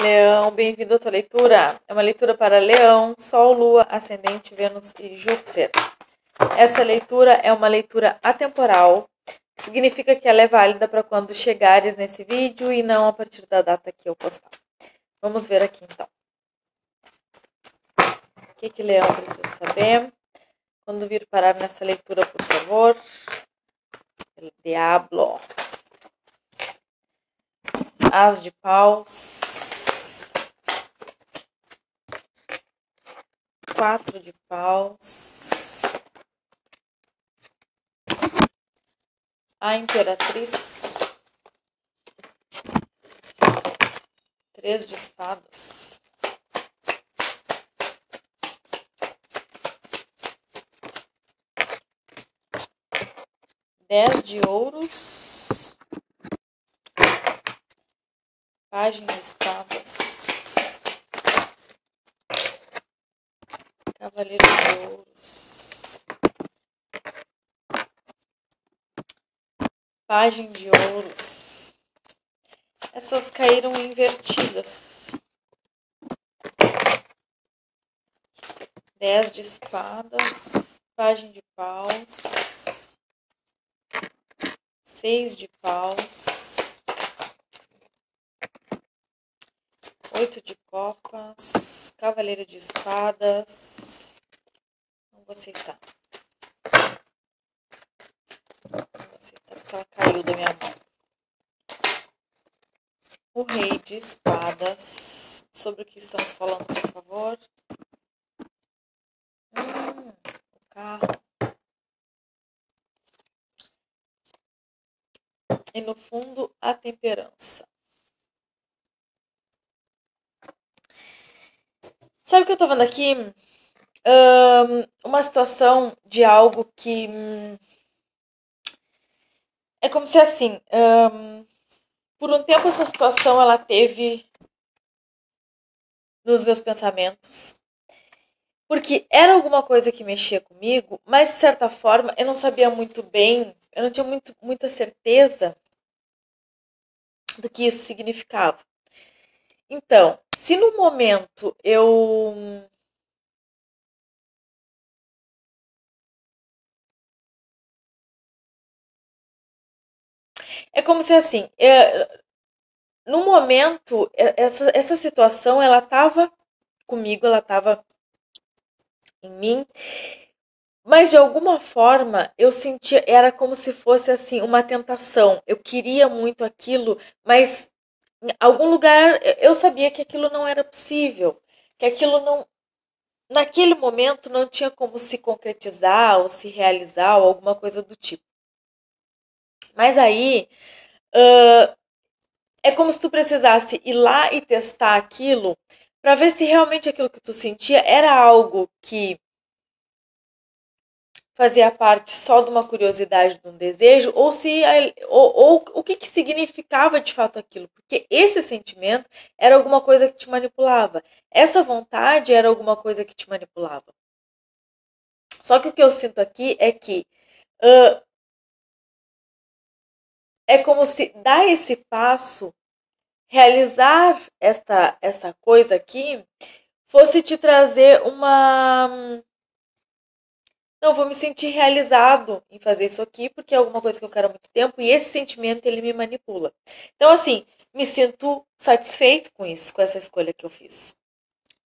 Leão, bem-vindo à tua leitura. É uma leitura para Leão, Sol, Lua, Ascendente, Vênus e Júpiter. Essa leitura é uma leitura atemporal, que significa que ela é válida para quando chegares nesse vídeo e não a partir da data que eu postar. Vamos ver aqui então. O que Leão precisa saber? Quando vir parar nessa leitura, por favor. El Diablo. As de paus. 4 de paus, a imperatriz, 3 de espadas, dez de ouros, pajem de espadas, cavaleiro de ouros, pajem de ouros. Essas caíram invertidas. 10 de espadas, pajem de paus, 6 de paus, 8 de copas, cavaleiro de espadas. Não vou aceitar. Porque ela caiu da minha mão. O rei de espadas. Sobre o que estamos falando, por favor? O carro. E no fundo, a temperança. Sabe o que eu tô vendo aqui? Uma situação de algo que é como se assim, por um tempo essa situação ela teve nos meus pensamentos, porque era alguma coisa que mexia comigo, mas de certa forma eu não sabia muito bem, eu não tinha muita certeza do que isso significava. Então, se no momento eu é como se assim, no momento, essa situação, ela estava comigo, ela estava em mim, mas de alguma forma eu sentia, era como se fosse assim, uma tentação. Eu queria muito aquilo, mas em algum lugar eu sabia que aquilo não era possível, que aquilo não, naquele momento não tinha como se concretizar ou se realizar ou alguma coisa do tipo. Mas aí, é como se tu precisasse ir lá e testar aquilo para ver se realmente aquilo que tu sentia era algo que fazia parte só de uma curiosidade, de um desejo, ou se ou o que significava de fato aquilo, porque esse sentimento era alguma coisa que te manipulava, essa vontade era alguma coisa que te manipulava. Só que o que eu sinto aqui é que é como se dar esse passo, realizar essa coisa aqui, fosse te trazer uma... Não, vou me sentir realizado em fazer isso aqui, porque é alguma coisa que eu quero há muito tempo, e esse sentimento, ele me manipula. Então, assim, me sinto satisfeito com isso, com essa escolha que eu fiz.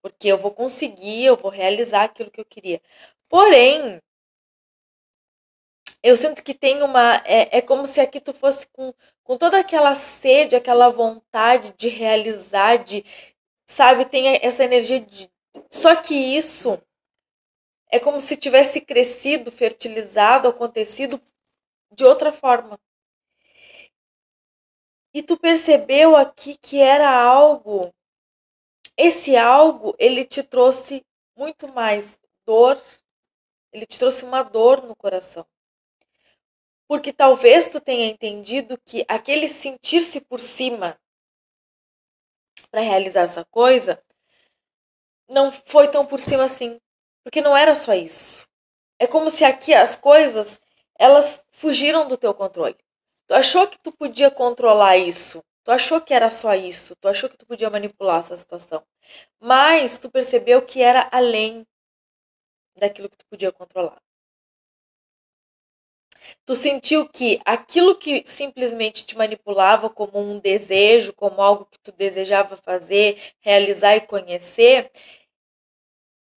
Porque eu vou conseguir, eu vou realizar aquilo que eu queria. Porém, eu sinto que tem uma... É como se aqui tu fosse com toda aquela sede, aquela vontade de realizar, de... Sabe, tem essa energia de... Só que isso... É como se tivesse crescido, fertilizado, acontecido de outra forma. E tu percebeu aqui que era algo, esse algo, ele te trouxe muito mais dor, ele te trouxe uma dor no coração. Porque talvez tu tenha entendido que aquele sentir-se por cima para realizar essa coisa não foi tão por cima assim, porque não era só isso. É como se aqui as coisas, elas fugiram do teu controle. Tu achou que tu podia controlar isso, Tu achou que era só isso, tu achou que tu podia manipular essa situação, mas tu percebeu que era além daquilo que tu podia controlar. Tu sentiu que aquilo que simplesmente te manipulava como um desejo, como algo que tu desejava fazer, realizar e conhecer,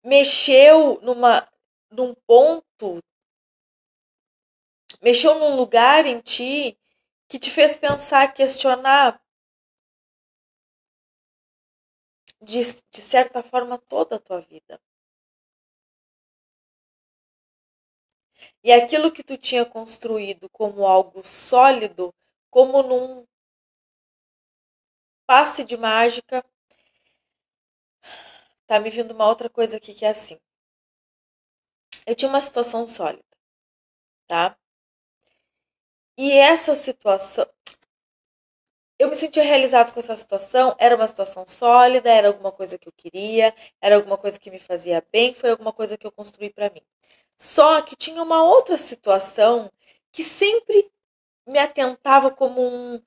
mexeu num ponto, mexeu num lugar em ti que te fez pensar, questionar, de certa forma, toda a tua vida. E aquilo que tu tinha construído como algo sólido, como num passe de mágica, tá me vindo uma outra coisa aqui que é assim. Eu tinha uma situação sólida, tá? E essa situação, eu me sentia realizado com essa situação, era uma situação sólida, era alguma coisa que eu queria, era alguma coisa que me fazia bem, foi alguma coisa que eu construí para mim. Só que tinha uma outra situação que sempre me atentava como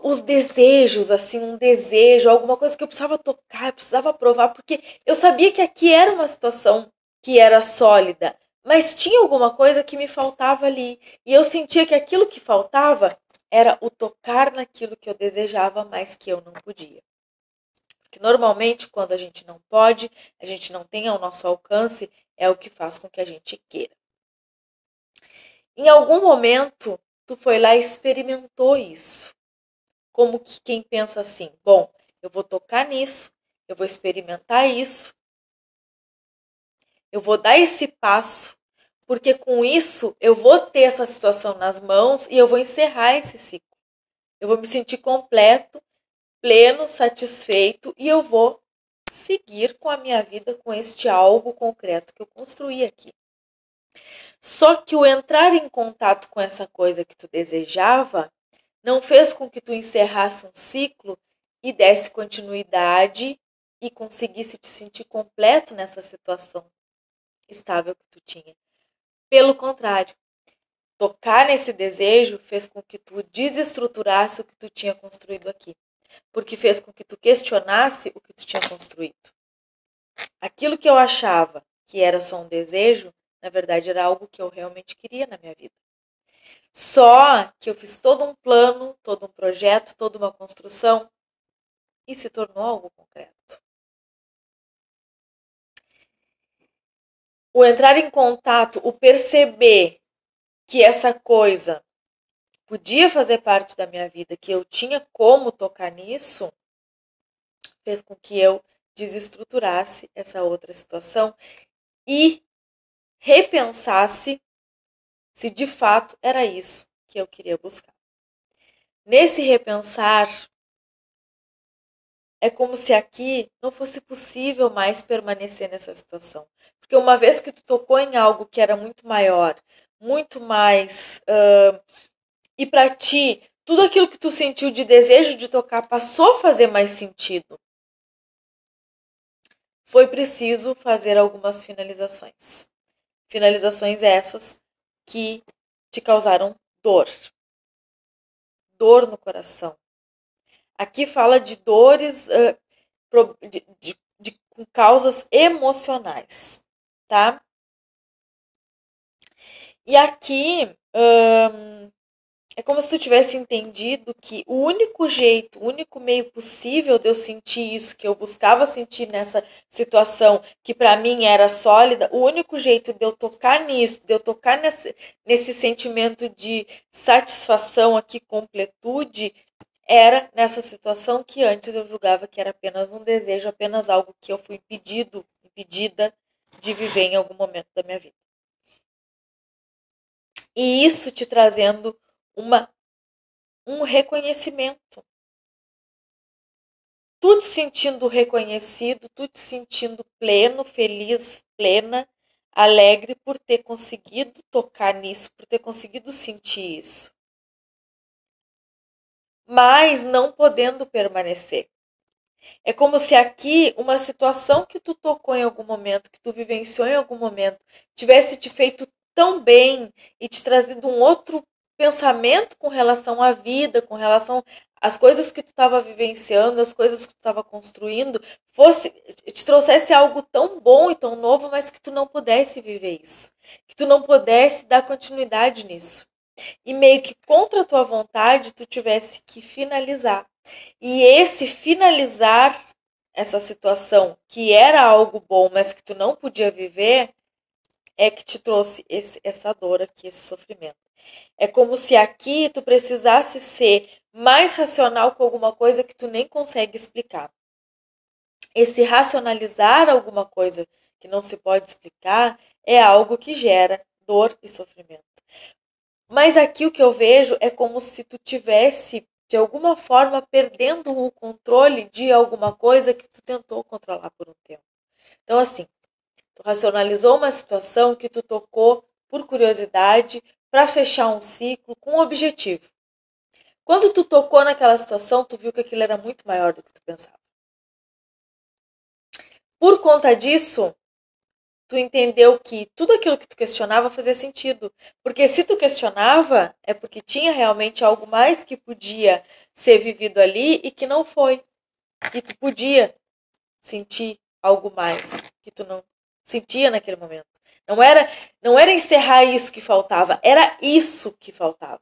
os desejos, assim, um desejo, alguma coisa que eu precisava tocar, eu precisava provar, porque eu sabia que aqui era uma situação que era sólida, mas tinha alguma coisa que me faltava ali. E eu sentia que aquilo que faltava era o tocar naquilo que eu desejava, mas que eu não podia. Porque normalmente, quando a gente não pode, a gente não tem ao nosso alcance, é o que faz com que a gente queira. Em algum momento, tu foi lá e experimentou isso. Como que quem pensa assim, bom, eu vou tocar nisso, eu vou experimentar isso, eu vou dar esse passo, porque com isso eu vou ter essa situação nas mãos e eu vou encerrar esse ciclo. Eu vou me sentir completo, pleno, satisfeito e eu vou seguir com a minha vida com este algo concreto que eu construí aqui. Só que o entrar em contato com essa coisa que tu desejava não fez com que tu encerrasse um ciclo e desse continuidade e conseguisse te sentir completo nessa situação estável que tu tinha. Pelo contrário, tocar nesse desejo fez com que tu desestruturasse o que tu tinha construído aqui. Porque fez com que tu questionasse o que tu tinha construído. Aquilo que eu achava que era só um desejo, na verdade era algo que eu realmente queria na minha vida. Só que eu fiz todo um plano, todo um projeto, toda uma construção e se tornou algo concreto. O entrar em contato, o perceber que essa coisa podia fazer parte da minha vida, que eu tinha como tocar nisso, fez com que eu desestruturasse essa outra situação e repensasse se de fato era isso que eu queria buscar. Nesse repensar, é como se aqui não fosse possível mais permanecer nessa situação. Porque uma vez que tu tocou em algo que era muito maior, muito mais... e para ti, tudo aquilo que tu sentiu de desejo de tocar passou a fazer mais sentido. Foi preciso fazer algumas finalizações. Finalizações essas que te causaram dor. Dor no coração. Aqui fala de dores com causas emocionais, tá? E aqui é como se tu tivesse entendido que o único jeito, o único meio possível de eu sentir isso que eu buscava sentir nessa situação, que para mim era sólida, o único jeito de eu tocar nisso, de eu tocar nesse sentimento de satisfação aqui, completude, era nessa situação que antes eu julgava que era apenas um desejo, apenas algo que eu fui impedida de viver em algum momento da minha vida. E isso te trazendo um reconhecimento. Tu te sentindo reconhecido, tu te sentindo pleno, feliz, plena, alegre por ter conseguido tocar nisso, por ter conseguido sentir isso. Mas não podendo permanecer. É como se aqui uma situação que tu tocou em algum momento, que tu vivenciou em algum momento, tivesse te feito tão bem e te trazido um outro pensamento com relação à vida, com relação às coisas que tu estava vivenciando, as coisas que tu estava construindo, te trouxesse algo tão bom e tão novo, mas que tu não pudesse viver isso, que tu não pudesse dar continuidade nisso. E meio que contra a tua vontade, tu tivesse que finalizar. E esse finalizar essa situação, que era algo bom, mas que tu não podia viver, é que te trouxe essa dor aqui, esse sofrimento. É como se aqui tu precisasse ser mais racional com alguma coisa que tu nem consegue explicar. Esse racionalizar alguma coisa que não se pode explicar é algo que gera dor e sofrimento. Mas aqui o que eu vejo é como se tu tivesse, de alguma forma, perdendo o controle de alguma coisa que tu tentou controlar por um tempo. Então, assim, tu racionalizou uma situação que tu tocou por curiosidade para fechar um ciclo com um objetivo. Quando tu tocou naquela situação, tu viu que aquilo era muito maior do que tu pensava. Por conta disso, tu entendeu que tudo aquilo que tu questionava fazia sentido. Porque se tu questionava, é porque tinha realmente algo mais que podia ser vivido ali e que não foi. E tu podia sentir algo mais que tu não sentia naquele momento. Não era encerrar isso que faltava, era isso que faltava.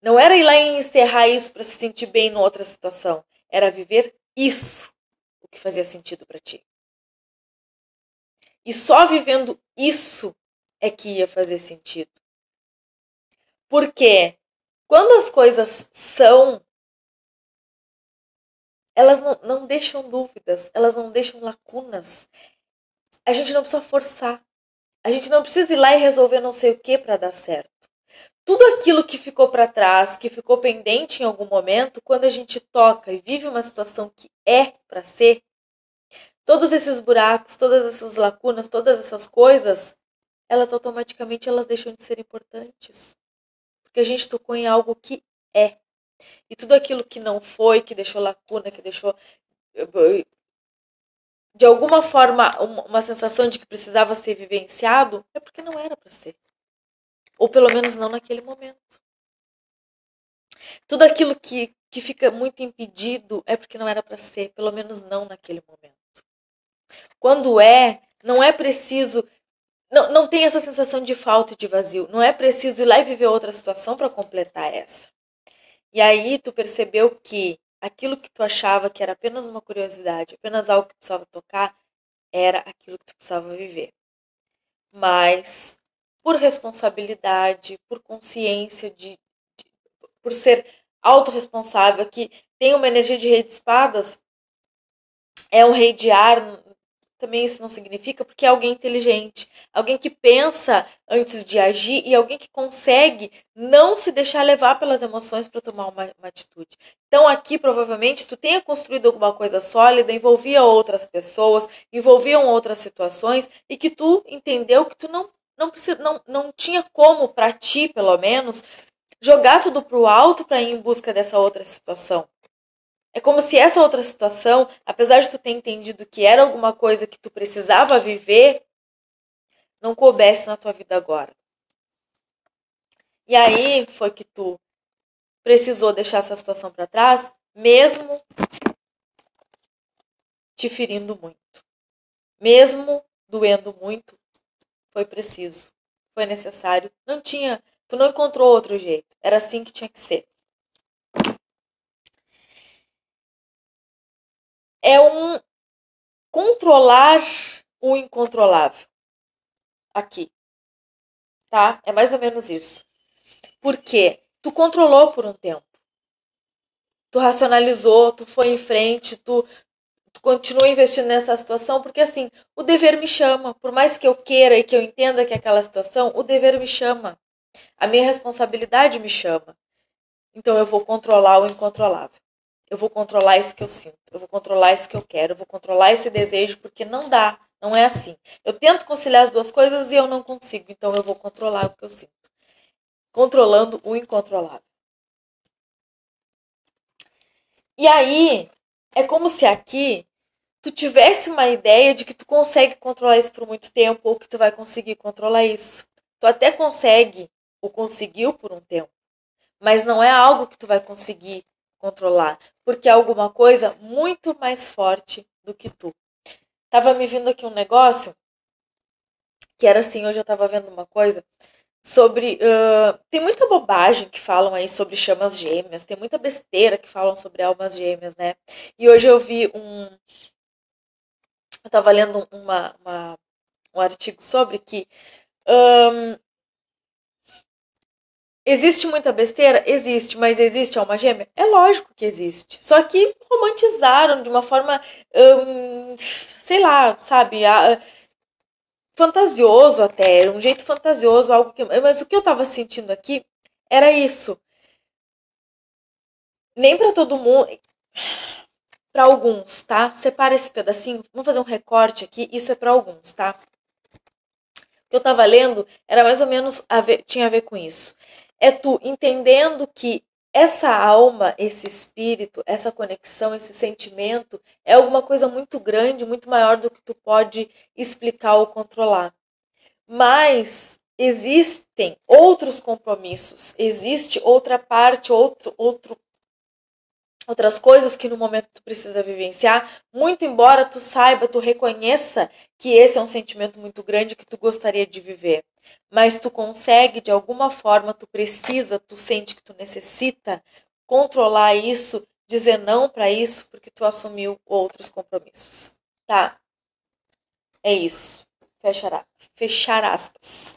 Não era ir lá e encerrar isso para se sentir bem em outra situação. Era viver isso o que fazia sentido para ti. E só vivendo isso é que ia fazer sentido. Porque quando as coisas são, elas não deixam dúvidas, elas não deixam lacunas. A gente não precisa forçar. A gente não precisa ir lá e resolver não sei o que para dar certo. Tudo aquilo que ficou para trás, que ficou pendente em algum momento, quando a gente toca e vive uma situação que é para ser, todos esses buracos, todas essas lacunas, todas essas coisas, elas automaticamente elas deixam de ser importantes. Porque a gente tocou em algo que é. E tudo aquilo que não foi, que deixou lacuna, que deixou de alguma forma uma sensação de que precisava ser vivenciado, é porque não era para ser. Ou pelo menos não naquele momento. Tudo aquilo que fica muito impedido é porque não era para ser, pelo menos não naquele momento. Quando não é preciso, não tem essa sensação de falta e de vazio. Não é preciso ir lá e viver outra situação para completar essa. E aí tu percebeu que aquilo que tu achava que era apenas uma curiosidade, apenas algo que precisava tocar, era aquilo que tu precisava viver. Mas por responsabilidade, por consciência por ser autorresponsável, que tem uma energia de rei de espadas, é um rei de ar, também isso não significa, porque é alguém inteligente, alguém que pensa antes de agir e alguém que consegue não se deixar levar pelas emoções para tomar uma atitude. Então aqui provavelmente tu tenha construído alguma coisa sólida, envolvia outras pessoas, envolviam outras situações e que tu entendeu que tu não tinha como para ti, pelo menos, jogar tudo pro alto para ir em busca dessa outra situação. É como se essa outra situação, apesar de tu ter entendido que era alguma coisa que tu precisava viver, não coubesse na tua vida agora. E aí foi que tu precisou deixar essa situação para trás, mesmo te ferindo muito. Mesmo doendo muito, foi preciso. Foi necessário. Tu não encontrou outro jeito. Era assim que tinha que ser. É um controlar o incontrolável. Aqui. Tá? É mais ou menos isso. Porque tu controlou por um tempo. Tu racionalizou, tu foi em frente, tu continua investindo nessa situação, porque assim, o dever me chama. Por mais que eu queira e que eu entenda que é aquela situação, o dever me chama. A minha responsabilidade me chama. Então eu vou controlar o incontrolável. Eu vou controlar isso que eu sinto. Eu vou controlar isso que eu quero. Eu vou controlar esse desejo, porque não dá. Não é assim. Eu tento conciliar as duas coisas e eu não consigo. Então eu vou controlar o que eu sinto. Controlando o incontrolável. E aí, é como se aqui tu tivesse uma ideia de que tu consegue controlar isso por muito tempo ou que tu vai conseguir controlar isso. Tu até consegue ou conseguiu por um tempo. Mas não é algo que tu vai conseguir controlar, porque é alguma coisa muito mais forte do que tu. Tava me vindo aqui um negócio que era assim, hoje eu tava vendo uma coisa sobre. Tem muita bobagem que falam aí sobre chamas gêmeas, tem muita besteira que falam sobre almas gêmeas, né? E hoje eu vi eu tava lendo um artigo sobre que existe muita besteira? Existe, mas existe alma gêmea? É lógico que existe. Só que romantizaram de uma forma, sei lá, sabe, fantasioso até, um jeito fantasioso, algo que. Mas o que eu tava sentindo aqui era isso. Nem para todo mundo. Para alguns, tá? Separa esse pedacinho. Vamos fazer um recorte aqui. Isso é para alguns, tá? O que eu tava lendo era mais ou menos tinha a ver com isso. É tu entendendo que essa alma, esse espírito, essa conexão, esse sentimento é alguma coisa muito grande, muito maior do que tu pode explicar ou controlar. Mas existem outros compromissos, existe outra parte, outras coisas que no momento tu precisa vivenciar, muito embora tu saiba, tu reconheça que esse é um sentimento muito grande que tu gostaria de viver. Mas tu consegue, de alguma forma, tu precisa, tu sente que tu necessita controlar isso, dizer não para isso, porque tu assumiu outros compromissos. Tá? É isso. Fechar aspas.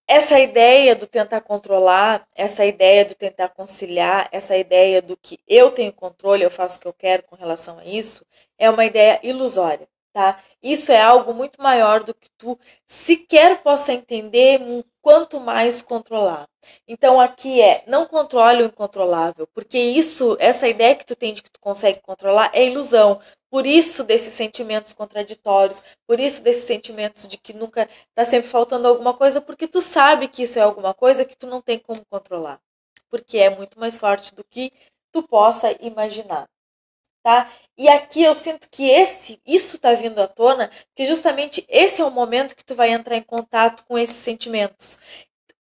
Essa ideia do tentar controlar, essa ideia do tentar conciliar, essa ideia do que eu tenho controle, eu faço o que eu quero com relação a isso, é uma ideia ilusória, tá? Isso é algo muito maior do que tu sequer possa entender, quanto mais controlar. Então aqui não controle o incontrolável, porque essa ideia que tu tem de que tu consegue controlar é ilusão. Por isso desses sentimentos contraditórios, por isso desses sentimentos de que nunca tá sempre faltando alguma coisa, porque tu sabe que isso é alguma coisa que tu não tem como controlar. Porque é muito mais forte do que tu possa imaginar, tá? E aqui eu sinto que isso tá vindo à tona, que justamente esse é o momento que tu vai entrar em contato com esses sentimentos.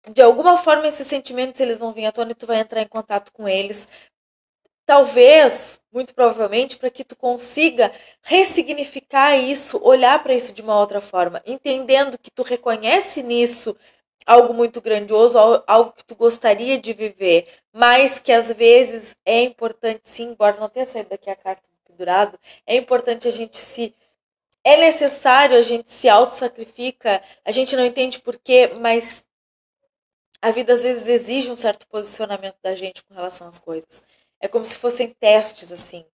De alguma forma esses sentimentos eles vão vir à tona e tu vai entrar em contato com eles. Talvez, muito provavelmente, para que tu consiga ressignificar isso, olhar para isso de uma outra forma, entendendo que tu reconhece nisso algo muito grandioso, algo que tu gostaria de viver, mas que às vezes é importante, sim, embora não tenha saído daqui a carta do pendurado, é importante a gente é necessário, a gente se auto-sacrifica, a gente não entende porquê, mas a vida às vezes exige um certo posicionamento da gente com relação às coisas. É como se fossem testes, assim.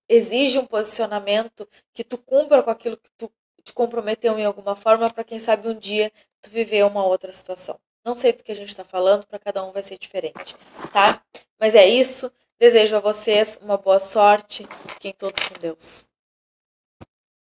Exige um posicionamento que tu cumpra com aquilo que tu te comprometeu em alguma forma para quem sabe um dia tu viver uma outra situação. Não sei do que a gente está falando, para cada um vai ser diferente, tá? Mas é isso. Desejo a vocês uma boa sorte. Fiquem todos com Deus.